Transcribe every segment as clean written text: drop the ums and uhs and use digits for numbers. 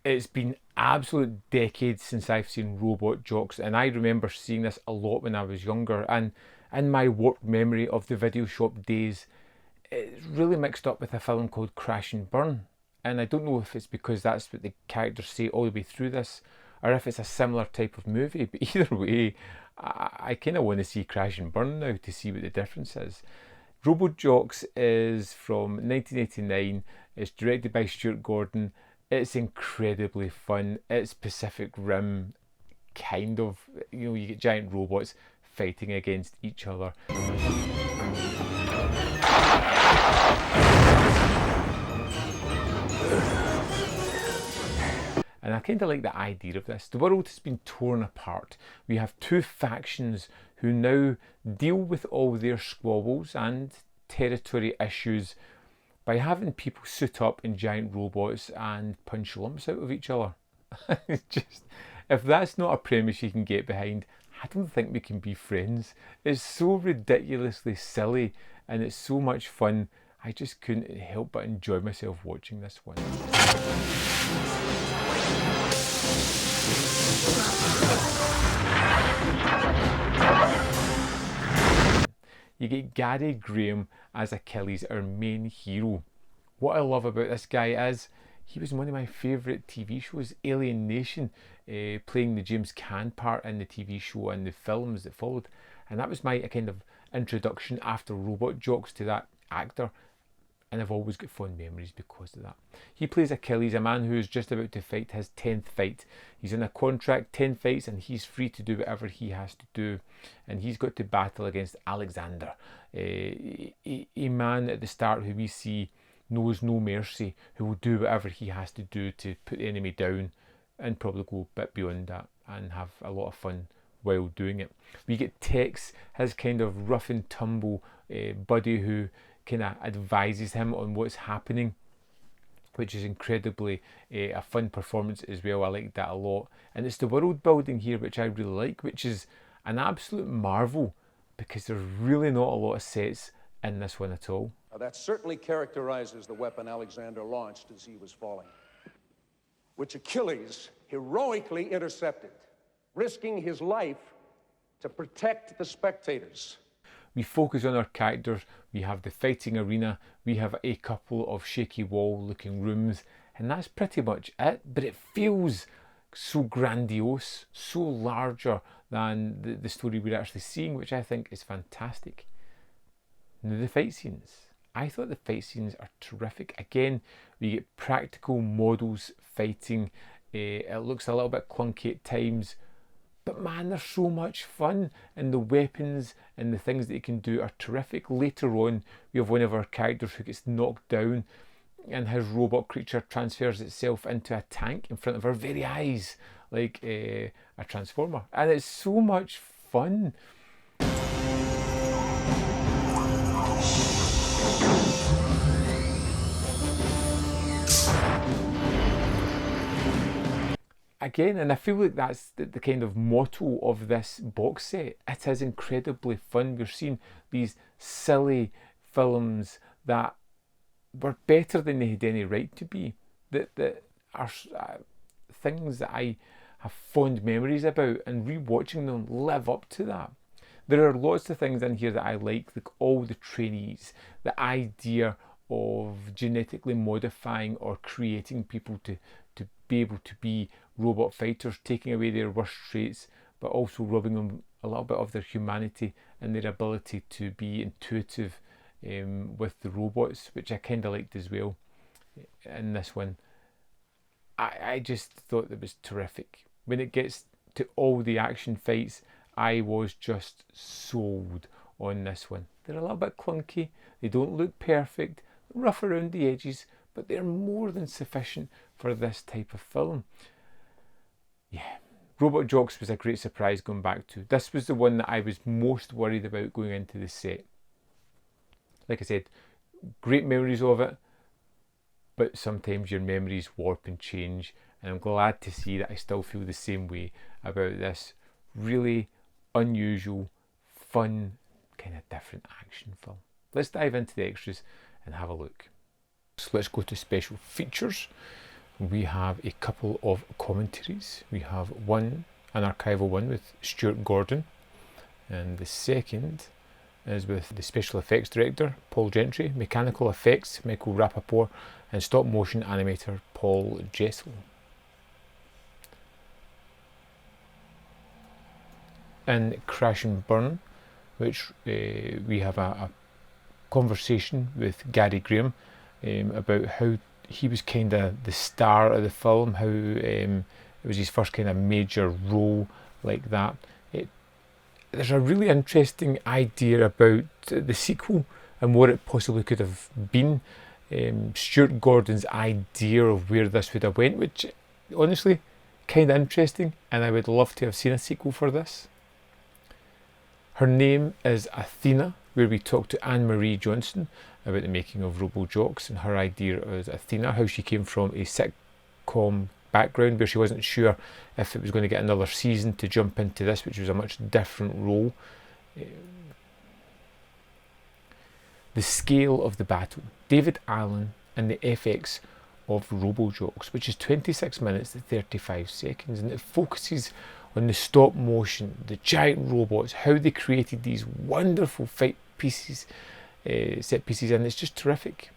It's been absolute decades since I've seen Robot Jocks, and I remember seeing this a lot when I was younger. And in my warped memory of the video shop days, it's really mixed up with a film called Crash and Burn. And I don't know if it's because that's what the characters say all the way through this, or if it's a similar type of movie. But either way, I kind of want to see Crash and Burn now to see what the difference is. Robot Jocks is from 1989. It's directed by Stuart Gordon. It's incredibly fun. It's Pacific Rim, kind of. You know, you get giant robots fighting against each other. And I kind of like the idea of this. The world has been torn apart. We have two factions who now deal with all their squabbles and territory issues by having people suit up in giant robots and punch lumps out of each other. It's just, if that's not a premise you can get behind, I don't think we can be friends. It's so ridiculously silly and it's so much fun. I just couldn't help but enjoy myself watching this one. You get Gary Graham as Achilles, our main hero. What I love about this guy is he was in one of my favourite TV shows, Alien Nation, playing the James Caan part in the TV show and the films that followed. And that was my kind of introduction after Robot Jocks to that actor. And I've always got fond memories because of that. He plays Achilles, a man who is just about to fight his 10th fight. He's in a contract, 10 fights, and he's free to do whatever he has to do. And he's got to battle against Alexander, a man at the start who we see knows no mercy, who will do whatever he has to do to put the enemy down and probably go a bit beyond that and have a lot of fun while doing it. We get Tex, his kind of rough and tumble buddy who kind of advises him on what's happening, which is incredibly a fun performance as well. I like that a lot. And it's the world building here which I really like, which is an absolute marvel because there's really not a lot of sets in this one at all. Now, that certainly characterizes the weapon Alexander launched as he was falling, which Achilles heroically intercepted, risking his life to protect the spectators. We focus on our characters, we have the fighting arena, we have a couple of shaky wall looking rooms, and that's pretty much it. But it feels so grandiose, so larger than the story we're actually seeing, which I think is fantastic. Now the fight scenes. I thought the fight scenes are terrific. Again, we get practical models fighting. It looks a little bit clunky at times, but man, they're so much fun, and the weapons and the things that you can do are terrific. Later on, we have one of our characters who gets knocked down and his robot creature transfers itself into a tank in front of our very eyes, like a transformer. And it's so much fun. Again, and I feel like that's the kind of motto of this box set. It is incredibly fun. We're seeing these silly films that were better than they had any right to be, that are things that I have fond memories about, and rewatching them live up to that. There are lots of things in here that I like all the trainees, the idea of genetically modifying or creating people to be able to be robot fighters, taking away their worst traits, but also robbing them a little bit of their humanity and their ability to be intuitive with the robots, which I kind of liked as well in this one. I just thought it was terrific. When it gets to all the action fights, I was just sold on this one. They're a little bit clunky, they don't look perfect, rough around the edges, but they're more than sufficient for this type of film. Yeah, Robot Jocks was a great surprise going back to. This was the one that I was most worried about going into the set. Like I said, great memories of it, but sometimes your memories warp and change, and I'm glad to see that I still feel the same way about this really unusual, fun, kind of different action film. Let's dive into the extras and have a look. So let's go to special features. we have a couple of commentaries. We have an archival one with Stuart Gordon, and the second is with the special effects director, Paul Gentry, mechanical effects, Michael Rappaport, and stop motion animator, Paul Jessel. In Crash and Burn, which we have a conversation with Gary Graham about how he was kind of the star of the film, how it was his first kind of major role like that. There's a really interesting idea about the sequel and what it possibly could have been. Stuart Gordon's idea of where this would have went, which honestly kind of interesting, and I would love to have seen a sequel for this. Her Name is Athena, where we talked to Anne-Marie Johnson about the making of Robojocks and her idea of Athena, how she came from a sitcom background where she wasn't sure if it was going to get another season to jump into this, which was a much different role. The scale of the battle, David Allen and the FX of Robojocks, which is 26 minutes to 35 seconds, and it focuses on the stop motion, the giant robots, how they created these wonderful fight pieces, set pieces, and it's just terrific.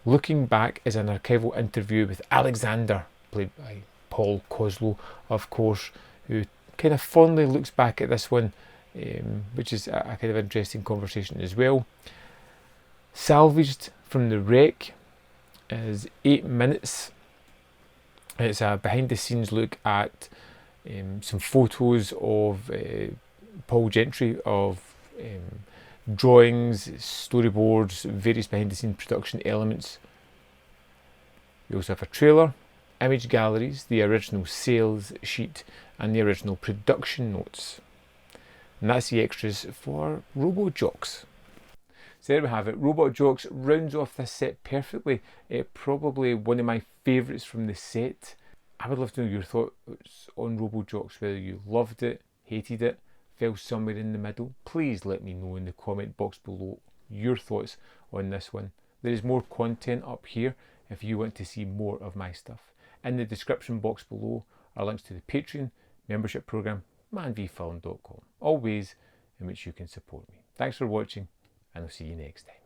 Looking Back is an archival interview with Alexander, played by Paul Koslow, of course, who kind of fondly looks back at this one, which is a kind of interesting conversation as well. Salvaged from the Wreck is 8 minutes. It's a behind the scenes look at some photos of Paul Gentry, of drawings, storyboards, various behind the scenes production elements. We also have a trailer, image galleries, the original sales sheet, and the original production notes. And that's the extras for Robojocks. So there we have it. Robojocks rounds off this set perfectly. Probably one of my favourites from the set. I would love to know your thoughts on Robojocks, whether you loved it, hated it, fell somewhere in the middle. Please let me know in the comment box below your thoughts on this one. There is more content up here if you want to see more of my stuff. In the description box below are links to the Patreon membership program, manvfilm.com, all ways in which you can support me. Thanks for watching, and I'll see you next time.